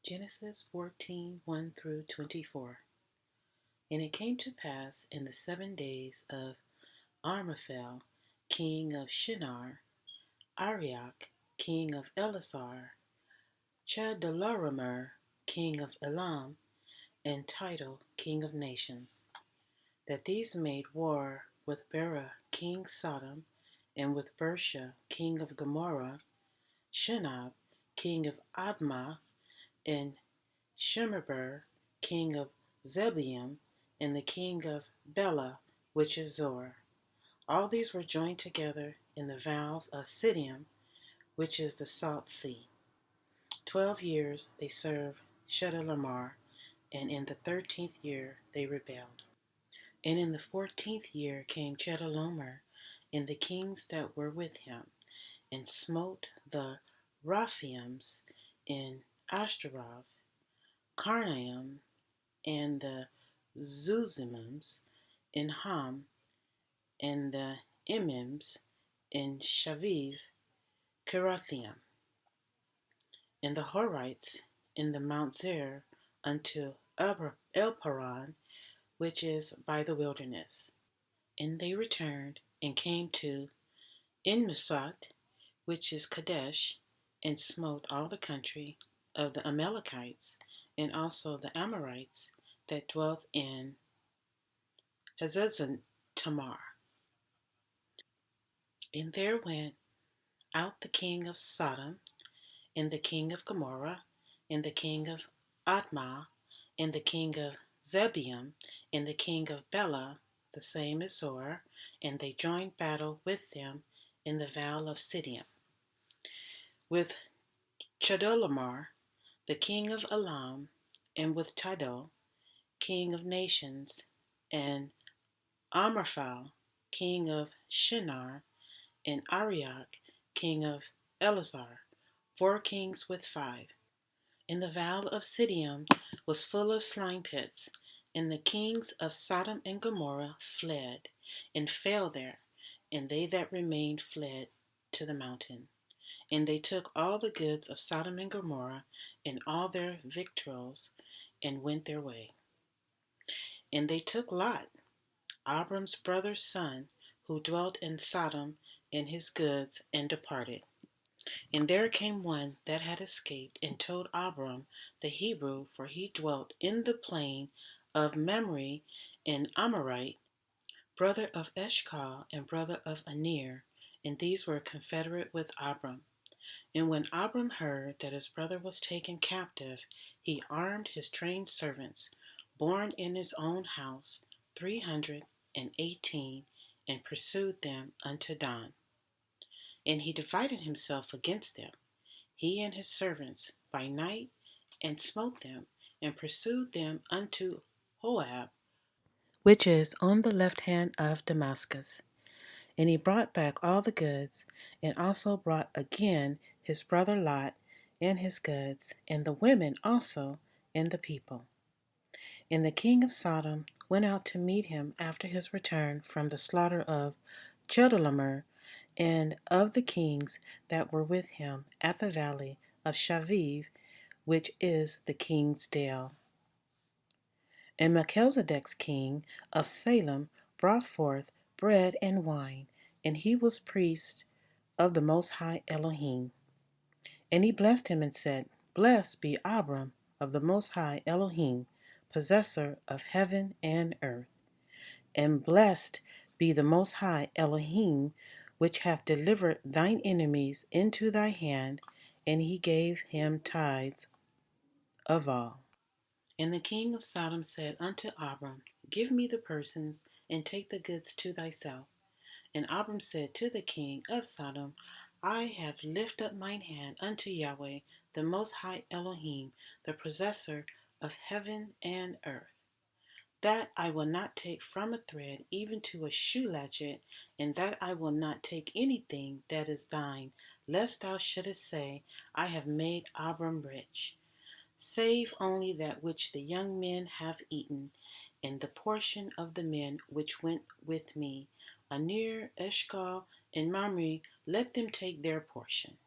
Genesis 14:1 through 24. And it came to pass in the 7 days of Amraphel, king of Shinar, Arioch, king of Elasar, Chedorlaomer, king of Elam, and Tidal, king of nations, that these made war with Bera, king Sodom, and with Bersha, king of Gomorrah, Shinab, king of Admah, and Shemeber, king of Zebulun, and the king of Bela, which is Zor. All these were joined together in the vale of Siddim, which is the salt sea. 12 years they served Chedorlaomer, and in the 13th year they rebelled. And in the 14th year came Chedorlaomer and the kings that were with him, and smote the Rephaims in Ashtaroth, Karnaim, and the Zuzimims in Ham, and the Emims in Shaviv Kirathim, and the Horites in the Mount Zer unto Elparan, which is by the wilderness. And they returned and came to Enmisat, which is Kadesh, and smote all the country of the Amalekites, and also the Amorites that dwelt in Hazazon-Tamar. And there went out the king of Sodom, and the king of Gomorrah, and the king of Admah, and the king of Zebulun, and the king of Bela, the same as Zor, and they joined battle with them in the vale of Siddim, with Chedorlaomer, the king of Elam, and with Tidal, king of nations, and Amraphel, king of Shinar, and Arioch, king of Elasar, 4 kings with 5. And the vale of Siddim was full of slime pits, and the kings of Sodom and Gomorrah fled, and fell there, and they that remained fled to the mountain. And they took all the goods of Sodom and Gomorrah, and all their victuals, and went their way. And they took Lot, Abram's brother's son, who dwelt in Sodom, and his goods, and departed. And there came one that had escaped, and told Abram the Hebrew, for he dwelt in the plain of Mamre, an Amorite, brother of Eshcol, and brother of Aner, and these were confederate with Abram. And when Abram heard that his brother was taken captive, he armed his trained servants, born in his own house, 318, and pursued them unto Dan. And he divided himself against them, he and his servants, by night, and smote them, and pursued them unto Hoab, which is on the left hand of Damascus. And he brought back all the goods, and also brought again his brother Lot, and his goods, and the women also, and the people. And the king of Sodom went out to meet him after his return from the slaughter of Chedorlaomer, and of the kings that were with him at the valley of Shaviv, which is the king's dale. And Melchizedek's king of Salem brought forth bread and wine, and he was priest of the Most High Elohim. And he blessed him and said, Blessed be Abram of the Most High Elohim, possessor of heaven and earth. And blessed be the Most High Elohim, which hath delivered thine enemies into thy hand. And he gave him tithes of all. And the king of Sodom said unto Abram, Give me the persons, and take the goods to thyself. And Abram said to the king of Sodom, I have lifted up mine hand unto Yahweh, the Most High Elohim, the possessor of heaven and earth, that I will not take from a thread even to a shoe latchet, and that I will not take anything that is thine, lest thou shouldest say, I have made Abram rich. Save only that which the young men have eaten, and the portion of the men which went with me, Aner, Eshcol, and Mamre, let them take their portion.